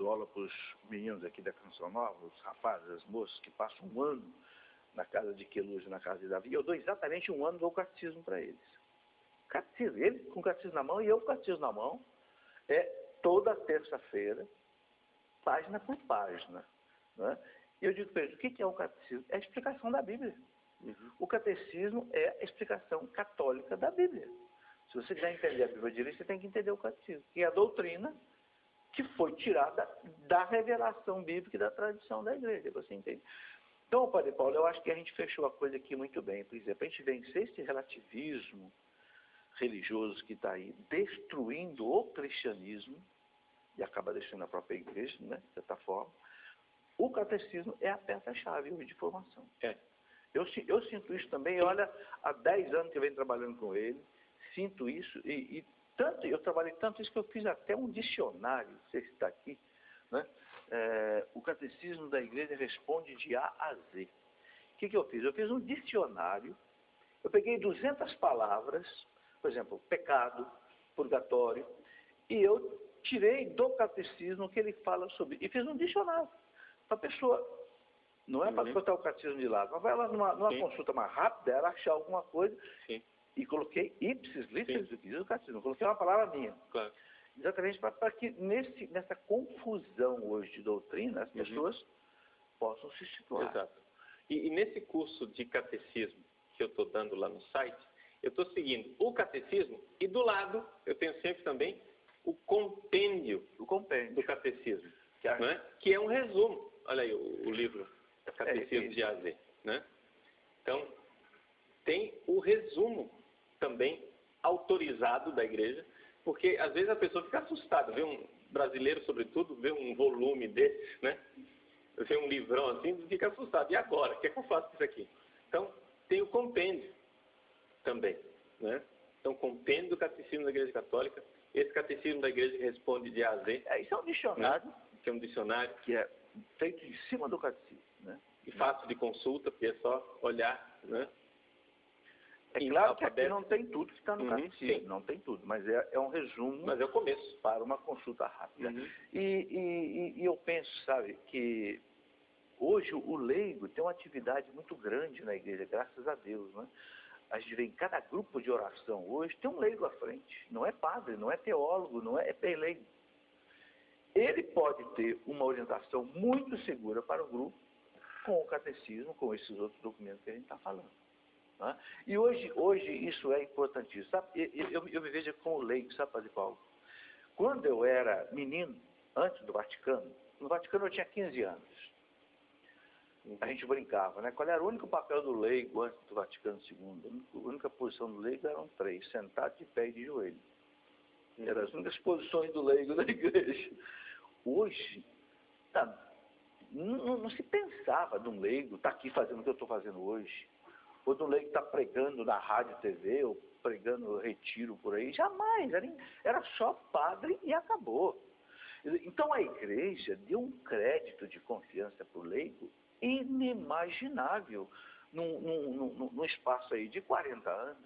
dou aula para os meninos aqui da Canção Nova, os rapazes, as moças que passam um ano na casa de Queluz e na casa de Davi. Eu dou exatamente um ano, dou o catecismo para eles. Catecismo, ele com o catecismo na mão e eu com o catecismo na mão. É toda terça-feira, página por página. Né? E eu digo para eles, o que é o catecismo? É a explicação da Bíblia. O catecismo é a explicação católica da Bíblia. Se você quiser entender a Bíblia direito, você tem que entender o catecismo, que é a doutrina que foi tirada da revelação bíblica e da tradição da igreja. Você entende? Então, Padre Paulo, eu acho que a gente fechou a coisa aqui muito bem. Por exemplo, a gente vencer esse relativismo religioso que está aí, destruindo o cristianismo, e acaba destruindo a própria igreja, né, de certa forma. O catecismo é a peça-chave hoje de formação. Eu sinto isso também, olha, há 10 anos que eu venho trabalhando com ele, sinto isso, e tanto, eu trabalhei tanto isso que eu fiz até um dicionário, você está aqui, né? O catecismo da igreja responde de A a Z. O que eu fiz? Eu fiz um dicionário, eu peguei 200 palavras, por exemplo, pecado, purgatório, e eu tirei do catecismo o que ele fala sobre, e fiz um dicionário, para a pessoa, não é para botar o catecismo de lado, mas vai lá numa consulta mais rápida, ela achar alguma coisa, e coloquei ipsis literis, o que diz o catecismo, coloquei uma palavra minha. Claro. Exatamente para que nessa confusão hoje de doutrina, as pessoas possam se situar. Exato. E nesse curso de catecismo que eu estou dando lá no site, eu estou seguindo o catecismo e do lado eu tenho sempre também o compêndio do catecismo, né? Que é um resumo. Olha aí o livro Catecismo de A a Z, né? Então, tem o resumo também autorizado da igreja, porque às vezes a pessoa fica assustada, vê um brasileiro, sobretudo, vê um volume desse, né? Vê um livrão assim, fica assustado. E agora? O que é que eu faço com isso aqui? Então, tem o compêndio também, né? Então, compêndio do Catecismo da Igreja Católica. Esse Catecismo da Igreja responde de A a Z. Isso é um dicionário. Né? Que é um dicionário. Que é feito em cima do catecismo, né? E fácil de consulta, porque é só olhar, né? É claro que aqui não tem tudo que está no catecismo, não tem tudo, mas é um resumo. Mas é o começo. Para uma consulta rápida. E eu penso, sabe, que hoje o leigo tem uma atividade muito grande na igreja, graças a Deus, né? A gente vê em cada grupo de oração hoje, tem um leigo à frente. Não é padre, não é teólogo, não é leigo. Ele pode ter uma orientação muito segura para o grupo, com o catecismo, com esses outros documentos que a gente está falando. Né? E hoje isso é importantíssimo. Sabe? Eu me vejo como leigo, sabe, Padre Paulo? Quando eu era menino, antes do Vaticano, no Vaticano eu tinha 15 anos. A gente brincava, né? Qual era o único papel do leigo antes do Vaticano II? A única posição do leigo eram 3, sentado, de pé e de joelho. Eram as únicas posições do leigo da igreja. Hoje, não se pensava de um leigo estar aqui fazendo o que eu estou fazendo hoje. Ou de um leigo estar pregando na rádio, TV, ou pregando retiro por aí. Jamais, era só padre e acabou. Então a igreja deu um crédito de confiança para o leigo inimaginável, num espaço aí de 40 anos,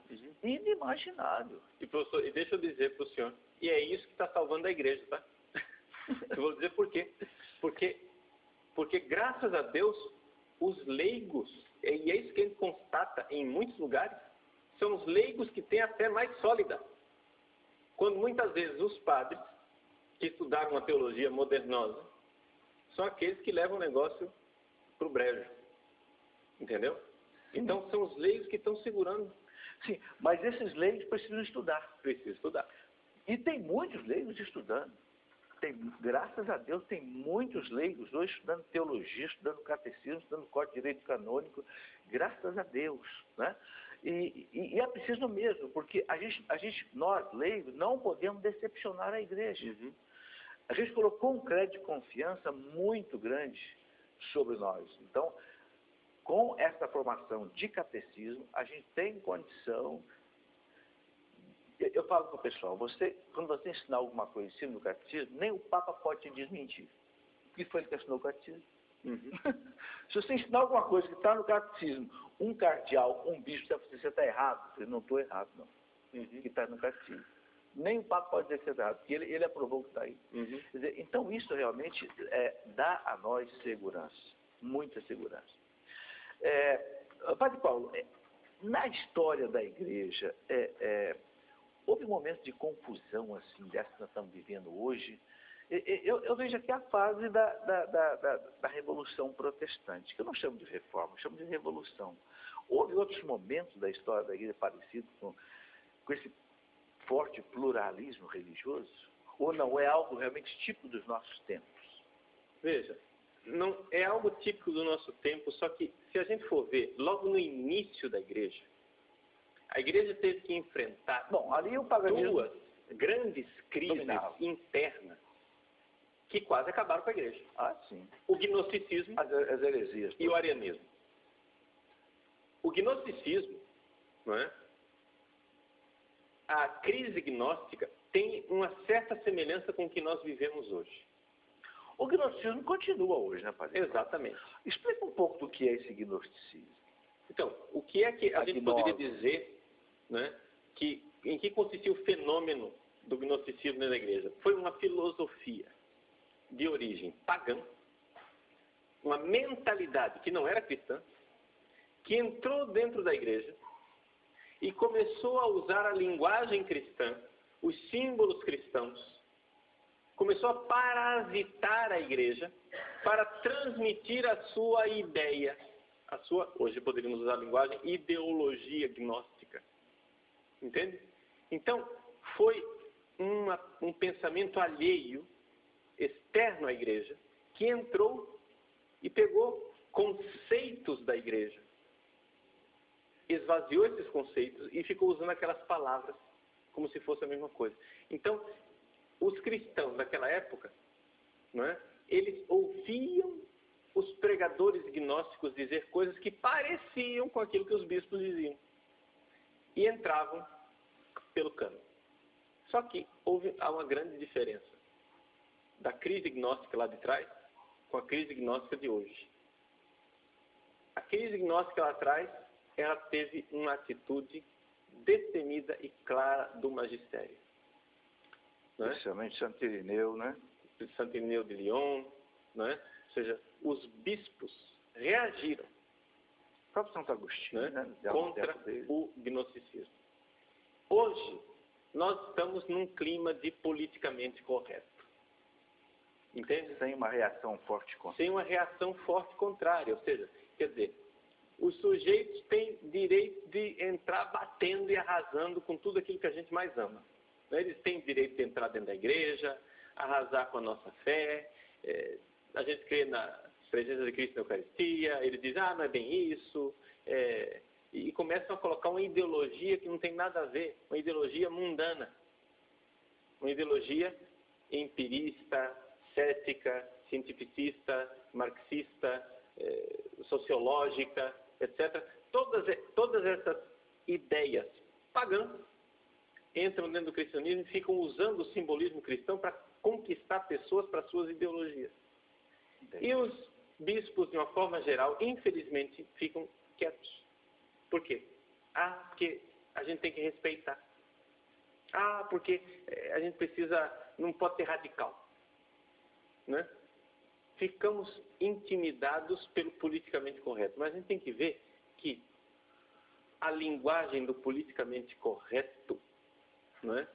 inimaginável. E professor, e deixa eu dizer para o senhor, e é isso que está salvando a igreja, tá? Eu vou dizer por quê. Porque graças a Deus, os leigos, e é isso que a gente constata em muitos lugares, são os leigos que têm a fé mais sólida. Quando muitas vezes os padres, que estudaram a teologia modernosa, são aqueles que levam o negócio para o brejo. Entendeu? Então são os leigos que estão segurando. Sim, mas esses leigos precisam estudar. Precisam estudar. E tem muitos leigos estudando. Graças a Deus, tem muitos leigos hoje estudando teologia, estudando catecismo, estudando código de direito canônico. Graças a Deus. Né? E é preciso mesmo, porque nós, leigos, não podemos decepcionar a igreja. A gente colocou um crédito de confiança muito grande sobre nós. Então, com essa formação de catecismo, a gente tem condição. Eu falo para o pessoal, quando você ensinar alguma coisa em cima do catecismo, nem o Papa pode te desmentir. O que foi ele que assinou o catecismo? Se você ensinar alguma coisa que está no catecismo, um cardeal, um bispo, você está errado. Eu não estou errado, não. Que está no catecismo. Nem o Papa pode dizer que está errado, porque ele aprovou o que está aí. Uhum. Quer dizer, então, isso realmente dá a nós segurança, muita segurança. Padre Paulo, na história da igreja, houve momentos de confusão, assim, dessa que nós estamos vivendo hoje. Eu vejo aqui a fase da Revolução Protestante, que eu não chamo de reforma, eu chamo de revolução. Houve outros momentos da história da igreja parecidos com esse forte pluralismo religioso? Ou não? É algo realmente típico dos nossos tempos? Veja, não é algo típico do nosso tempo, só que se a gente for ver, logo no início da igreja, a igreja teve que enfrentar ali o paganismo duas grandes crises dominava. internas que quase acabaram com a igreja. Sim. O gnosticismo as heresias. e o arianismo. O gnosticismo, não é? A crise gnóstica tem uma certa semelhança com o que nós vivemos hoje. O gnosticismo continua hoje, né, padre? Exatamente. Explica um pouco do que é esse gnosticismo. Então, o que é que a gente poderia dizer, né, em que consistia o fenômeno do gnosticismo na igreja? Foi uma filosofia de origem pagã, uma mentalidade que não era cristã, que entrou dentro da igreja e começou a usar a linguagem cristã, os símbolos cristãos, começou a parasitar a igreja para transmitir a sua ideia, hoje poderíamos usar a linguagem, ideologia gnóstica. Entende? Então, foi um pensamento alheio, externo à igreja, que entrou e pegou conceitos da igreja, esvaziou esses conceitos e ficou usando aquelas palavras como se fosse a mesma coisa. Então, os cristãos daquela época, não é? Eles ouviam os pregadores gnósticos dizer coisas que pareciam com aquilo que os bispos diziam e entravam pelo cano. Só que há uma grande diferença da crise gnóstica lá de trás com a crise gnóstica de hoje. A crise gnóstica lá atrás, ela teve uma atitude destemida e clara do magistério. Né? Especialmente Santo Irineu, né? Santo Irineu de Lyon, né? Ou seja, os bispos reagiram, o próprio Santo Agostinho, né? Contra o gnosticismo. Hoje, nós estamos num clima de politicamente correto. Entende? Sem uma reação forte contrária. Sem uma reação forte contrária. Ou seja, quer dizer, os sujeitos têm direito de entrar batendo e arrasando com tudo aquilo que a gente mais ama. Eles têm direito de entrar dentro da igreja, arrasar com a nossa fé. A gente crê na presença de Cristo na Eucaristia. Eles dizem, não é bem isso. E começam a colocar uma ideologia que não tem nada a ver. Uma ideologia mundana. Uma ideologia empirista, cética, cientificista, marxista, sociológica, etc. Todas essas ideias pagãs entram dentro do cristianismo e ficam usando o simbolismo cristão para conquistar pessoas para suas ideologias. E os bispos, de uma forma geral, infelizmente, ficam quietos. Por quê? Porque a gente tem que respeitar. Porque a gente não pode ser radical. Né? Ficamos intimidados pelo politicamente correto. Mas a gente tem que ver que a linguagem do politicamente correto, não é?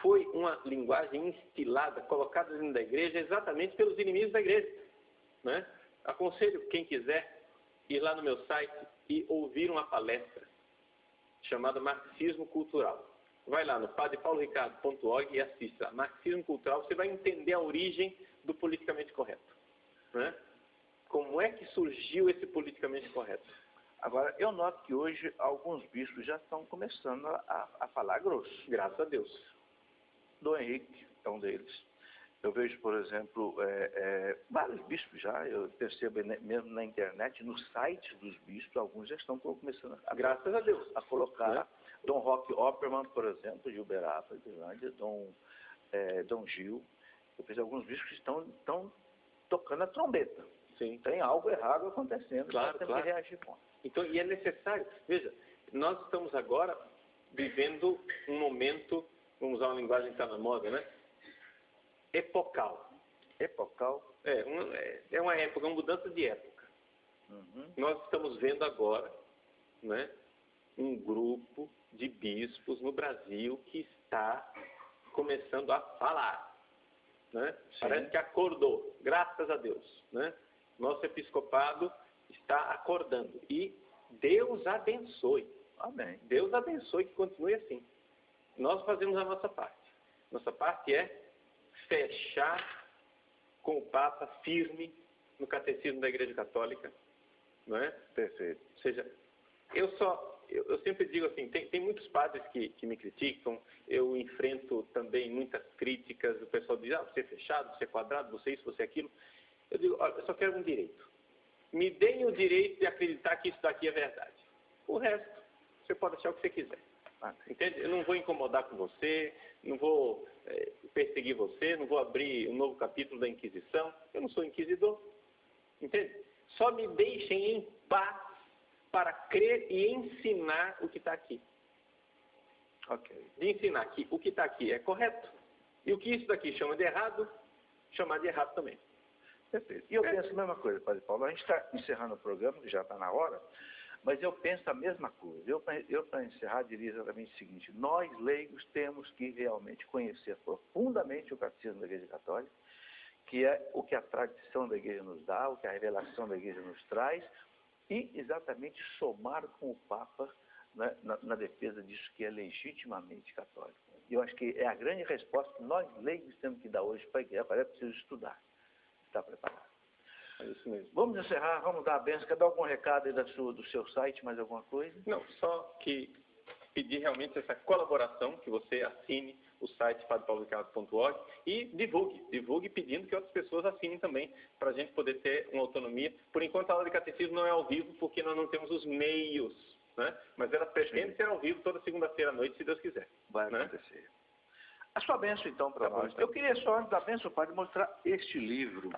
Foi uma linguagem instilada, colocada dentro da igreja exatamente pelos inimigos da igreja. Não é? Aconselho quem quiser ir lá no meu site e ouvir uma palestra chamada Marxismo Cultural. Vai lá no padrepauloricardo.org e assista. Marxismo Cultural, você vai entender a origem do politicamente correto. Né? Como é que surgiu esse politicamente correto? Agora, eu noto que hoje alguns bispos já estão começando a falar grosso. Graças a Deus. Dom Henrique é um deles. Eu vejo, por exemplo, vários bispos já, eu percebo mesmo na internet, no site dos bispos, alguns já estão começando graças a Deus, a colocar. Dom Roque Opperman, por exemplo, de Uberaba, de Irlândia, Dom Gil. Eu vejo alguns bispos que estão tocando a trombeta. Sim. Tem algo errado acontecendo, claro, temos que reagir contra. Então, e é necessário, veja, nós estamos agora vivendo um momento vamos usar uma linguagem que está na moda, né? Epocal. Epocal? É uma época, uma mudança de época. Uhum. Nós estamos vendo agora, né, um grupo de bispos no Brasil que está começando a falar. Né? Parece que acordou, graças a Deus. Né? Nosso episcopado está acordando. E Deus abençoe. Amém. Deus abençoe que continue assim. Nós fazemos a nossa parte. Nossa parte é fechar com o Papa firme no catecismo da Igreja Católica. Não é? Perfeito. Ou seja, eu sempre digo assim, tem muitos padres que me criticam, eu enfrento também muitas críticas, o pessoal diz, você é fechado, você é quadrado, você é isso, você é aquilo. Eu digo, olha, eu só quero um direito. Me deem o direito de acreditar que isso daqui é verdade. O resto, você pode achar o que você quiser. Entende? Eu não vou incomodar com você, não vou perseguir você, não vou abrir um novo capítulo da Inquisição. Eu não sou inquisidor. Entende? Só me deixem em paz para crer e ensinar o que está aqui. Ok. De ensinar que o que está aqui é correto. E o que isso daqui chama de errado, chamar de errado também. Perfeito. E eu penso a mesma coisa, Padre Paulo. A gente está encerrando o programa, que já está na hora, mas eu penso a mesma coisa. Eu para encerrar, diria exatamente o seguinte: nós, leigos, temos que realmente conhecer profundamente o catecismo da Igreja Católica, que é o que a tradição da Igreja nos dá, o que a revelação da Igreja nos traz, e exatamente somar com o Papa, né, na defesa disso que é legitimamente católico. E eu acho que é a grande resposta que nós, leigos, temos que dar hoje para a Igreja. Agora é preciso estudar. Está preparado? É isso mesmo. Vamos encerrar, vamos dar a benção. Quer dar algum recado aí do seu site, mais alguma coisa? Não, só que pedir realmente essa colaboração, que você assine o site padrepauloricardo.org e divulgue pedindo que outras pessoas assinem também, para a gente poder ter uma autonomia. Por enquanto a aula de catecismo não é ao vivo, porque nós não temos os meios, né? Mas ela pretende ser ao vivo toda segunda-feira à noite, se Deus quiser. Vai acontecer. A sua bênção, então, para nós. Então. Eu queria só, antes da bênção, Padre, mostrar este livro,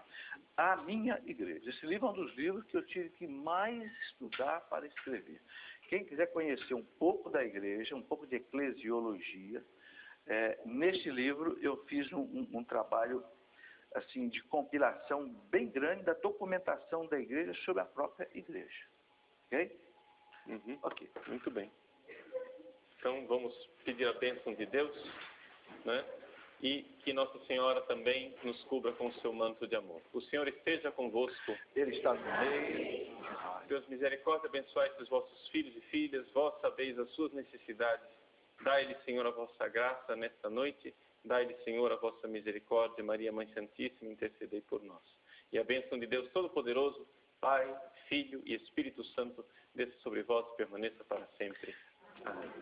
A Minha Igreja. Esse livro é um dos livros que eu tive que mais estudar para escrever. Quem quiser conhecer um pouco da igreja, um pouco de eclesiologia, neste livro eu fiz um trabalho assim, de compilação bem grande da documentação da igreja sobre a própria igreja. Ok? Uhum. Ok. Muito bem. Então vamos pedir a bênção de Deus, né? E que Nossa Senhora também nos cubra com o seu manto de amor. O Senhor esteja convosco. Ele está no meio. Deus misericórdia, abençoai os vossos filhos e filhas, vós sabeis as suas necessidades. Dai-lhe, Senhor, a vossa graça nesta noite. Dai-lhe, Senhor, a vossa misericórdia. Maria, Mãe Santíssima, intercedei por nós. E a bênção de Deus Todo-Poderoso, Pai, Filho e Espírito Santo, desça sobre vós e permaneça para sempre.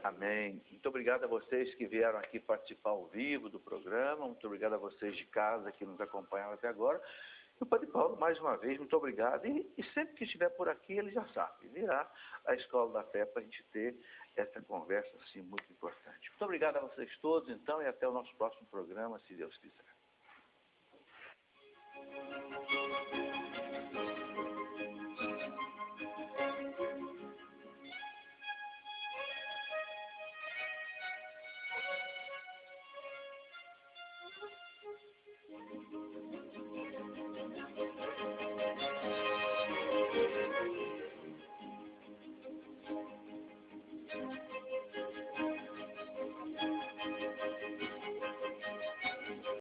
Amém. Muito obrigado a vocês que vieram aqui participar ao vivo do programa. Muito obrigado a vocês de casa que nos acompanharam até agora. E o Padre Paulo, mais uma vez, muito obrigado. E sempre que estiver por aqui, ele já sabe, virá à Escola da Fé para a gente ter essa conversa assim muito importante. Muito obrigado a vocês todos, então, e até o nosso próximo programa, se Deus quiser.